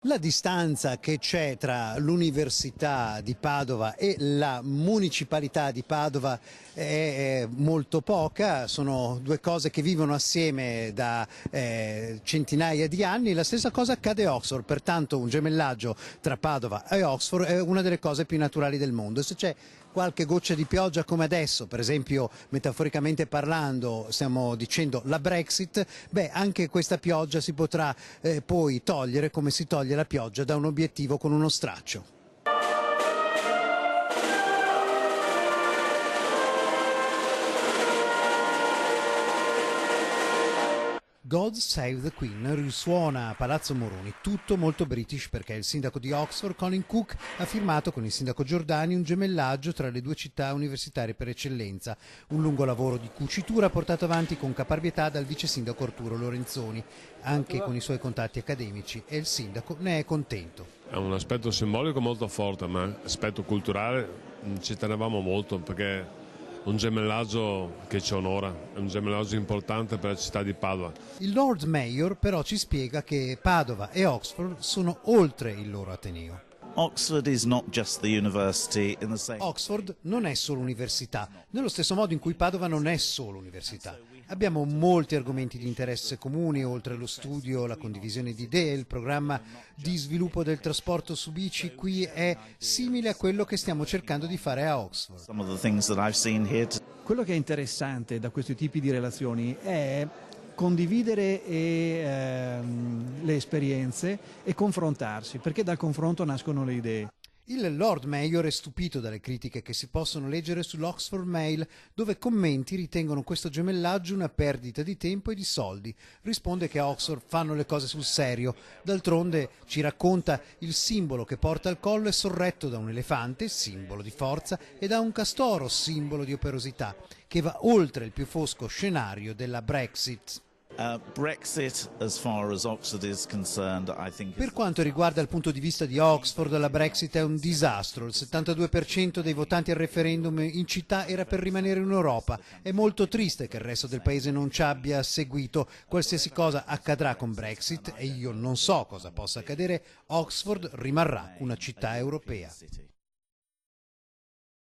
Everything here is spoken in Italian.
La distanza che c'è tra l'Università di Padova e la Municipalità di Padova è molto poca, sono due cose che vivono assieme da centinaia di anni. La stessa cosa accade a Oxford, pertanto un gemellaggio tra Padova e Oxford è una delle cose più naturali del mondo. Se c'è qualche goccia di pioggia come adesso, per esempio metaforicamente parlando, stiamo dicendo la Brexit, beh, anche questa pioggia si potrà poi togliere come si toglie la pioggia da un obiettivo con uno straccio. God Save the Queen risuona a Palazzo Moroni, tutto molto british perché il sindaco di Oxford, Colin Cook, ha firmato con il sindaco Giordani un gemellaggio tra le due città universitarie per eccellenza, un lungo lavoro di cucitura portato avanti con caparbietà dal vice sindaco Arturo Lorenzoni, anche con i suoi contatti accademici, e il sindaco ne è contento. È un aspetto simbolico molto forte, ma aspetto culturale ci tenevamo molto perché un gemellaggio che ci onora, è un gemellaggio importante per la città di Padova. Il Lord Mayor però ci spiega che Padova e Oxford sono oltre il loro ateneo. Oxford non è solo università, nello stesso modo in cui Padova non è solo università. Abbiamo molti argomenti di interesse comuni, oltre allo studio, la condivisione di idee, il programma di sviluppo del trasporto su bici qui è simile a quello che stiamo cercando di fare a Oxford. Quello che è interessante da questi tipi di relazioni è condividere le esperienze e confrontarsi, perché dal confronto nascono le idee. Il Lord Mayor è stupito dalle critiche che si possono leggere sull'Oxford Mail, dove commenti ritengono questo gemellaggio una perdita di tempo e di soldi. Risponde che a Oxford fanno le cose sul serio. D'altronde, ci racconta, il simbolo che porta al collo è sorretto da un elefante, simbolo di forza, e da un castoro, simbolo di operosità, che va oltre il più fosco scenario della Brexit. Per quanto riguarda il punto di vista di Oxford, la Brexit è un disastro. Il 72% dei votanti al referendum in città era per rimanere in Europa. È molto triste che il resto del paese non ci abbia seguito. Qualsiasi cosa accadrà con Brexit, e io non so cosa possa accadere, Oxford rimarrà una città europea.